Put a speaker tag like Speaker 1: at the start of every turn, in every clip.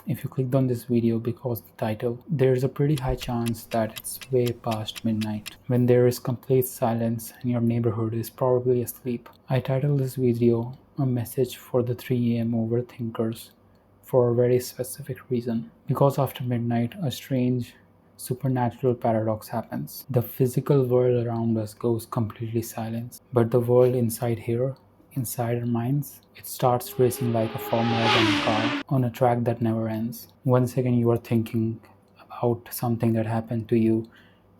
Speaker 1: if you clicked on this video because of the title, there's a pretty high chance that it's way past midnight, when there is complete silence and your neighborhood is probably asleep. I titled this video A Message for the 3 a.m. Overthinkers for a very specific reason. Because after midnight, a strange supernatural paradox happens. The physical world around us goes completely silent, but the world inside here, inside our minds, it starts racing like a Formula 1 car on a track that never ends. 1 second you are thinking about something that happened to you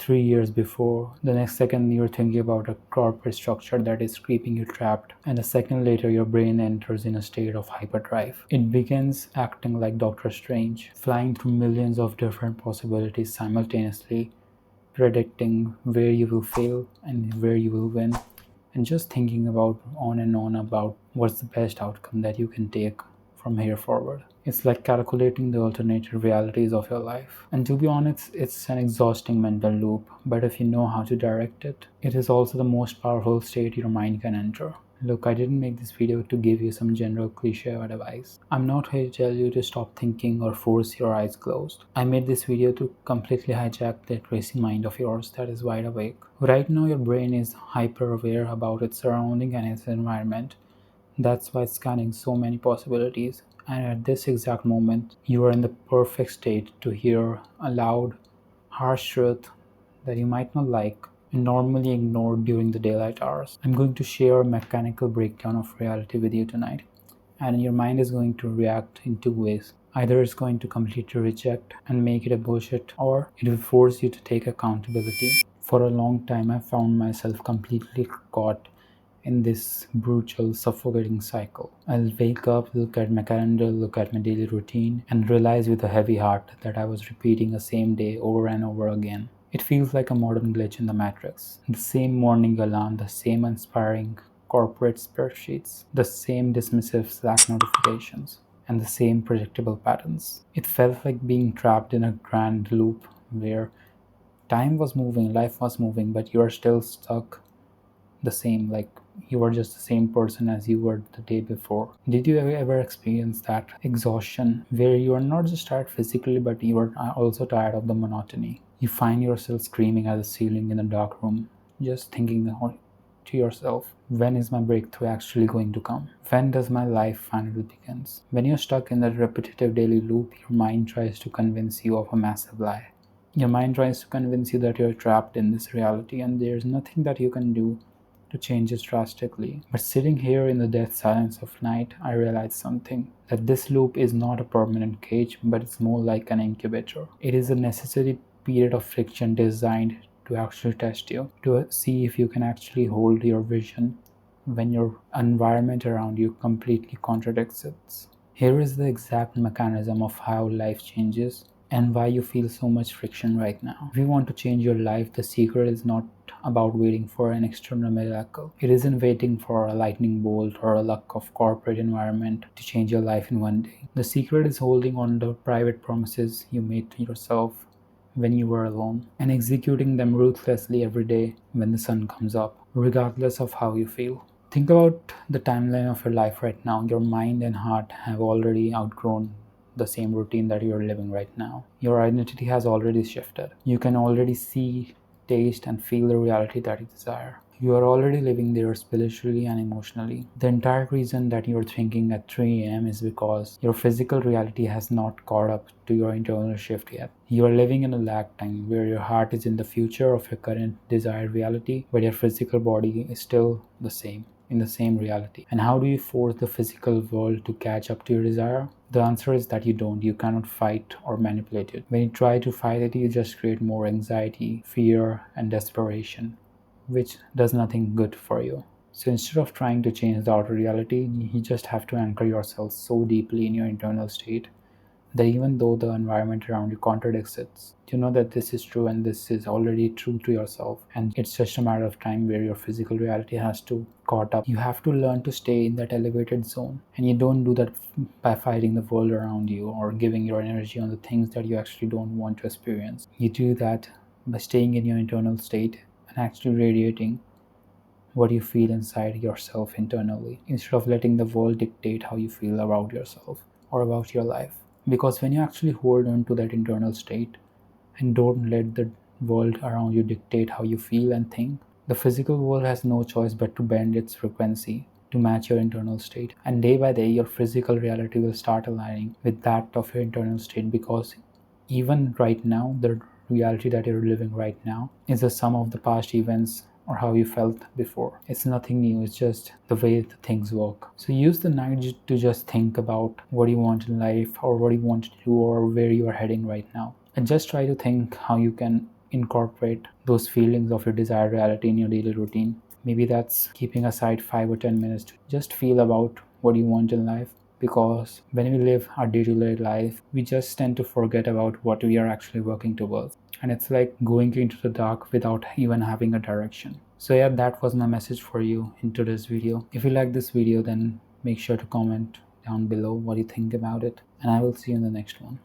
Speaker 1: 3 years before. The next second you're thinking about a corporate structure that is keeping you trapped. And a second later your brain enters in a state of hyperdrive. It begins acting like Doctor Strange, flying through millions of different possibilities simultaneously, predicting where you will fail and where you will win, and just thinking about on and on about what's the best outcome that you can take from here forward. It's like calculating the alternative realities of your life. And to be honest, it's an exhausting mental loop, but if you know how to direct it, it is also the most powerful state your mind can enter. Look, I didn't make this video to give you some general cliche advice. I'm not here to tell you to stop thinking or force your eyes closed. I made this video to completely hijack that racing mind of yours that is wide awake. Right now your brain is hyper aware about its surrounding and its environment. That's why it's scanning so many possibilities. And at this exact moment, you are in the perfect state to hear a loud, harsh truth that you might not like and normally ignored during the daylight hours. I'm going to share a mechanical breakdown of reality with you tonight, and your mind is going to react in two ways. Either it's going to completely reject and make it a bullshit, or it will force you to take accountability. For a long time, I found myself completely caught in this brutal, suffocating cycle. I'll wake up, look at my calendar, look at my daily routine, and realize with a heavy heart that I was repeating the same day over and over again. It feels like a modern glitch in the matrix. The same morning alarm, the same uninspiring corporate spreadsheets, the same dismissive Slack notifications, and the same predictable patterns. It felt like being trapped in a grand loop where time was moving, life was moving, but you are still stuck the same, like you are just the same person as you were the day before. Did you ever experience that exhaustion where you are not just tired physically, but you are also tired of the monotony? You find yourself screaming at the ceiling in a dark room, just thinking to yourself, when is my breakthrough actually going to come? When does my life finally begins? When you're stuck in that repetitive daily loop, your mind tries to convince you of a massive lie. Your mind tries to convince you that you're trapped in this reality and there's nothing that you can do to change it drastically. But sitting here in the death silence of night, I realized something, that this loop is not a permanent cage, but it's more like an incubator. It is a necessary period of friction designed to actually test you, to see if you can actually hold your vision when your environment around you completely contradicts it. Here is the exact mechanism of how life changes and why you feel so much friction right now. If you want to change your life, the secret is not about waiting for an external miracle. It isn't waiting for a lightning bolt or a luck of corporate environment to change your life in one day. The secret is holding on to private promises you made to yourself when you were alone and executing them ruthlessly every day when the sun comes up, regardless of how you feel. Think about the timeline of your life right now. Your mind and heart have already outgrown the same routine that you're living right now. Your identity has already shifted. You can already see, taste, and feel the reality that you desire. You are already living there spiritually and emotionally. The entire reason that you're thinking at 3 a.m. is because your physical reality has not caught up to your internal shift yet. You are living in a lag time where your heart is in the future of your current desired reality, but your physical body is still the same, in the same reality. And how do you force the physical world to catch up to your desire? The answer is that you don't. You cannot fight or manipulate it. When you try to fight it, you just create more anxiety, fear, and desperation, which does nothing good for you. So instead of trying to change the outer reality, you just have to anchor yourself so deeply in your internal state that even though the environment around you contradicts it, you know that this is true and this is already true to yourself, and it's just a matter of time where your physical reality has to caught up. You have to learn to stay in that elevated zone, and you don't do that by fighting the world around you or giving your energy on the things that you actually don't want to experience. You do that by staying in your internal state and actually radiating what you feel inside yourself internally, instead of letting the world dictate how you feel about yourself or about your life. Because when you actually hold on to that internal state and don't let the world around you dictate how you feel and think, the physical world has no choice but to bend its frequency to match your internal state. And day by day, your physical reality will start aligning with that of your internal state, because even right now, the reality that you're living right now is the sum of the past events or how you felt before. It's nothing new, it's just the way the things work. So use the night to just think about what you want in life, or what you want to do, or where you are heading right now. And just try to think how you can incorporate those feelings of your desired reality in your daily routine. Maybe that's keeping aside 5 or 10 minutes to just feel about what you want in life, because when we live our day-to-day life, we just tend to forget about what we are actually working towards, and it's like going into the dark without even having a direction. So yeah, that was my message for you in today's video. If you like this video, then make sure to comment down below what you think about it, and I will see you in the next one.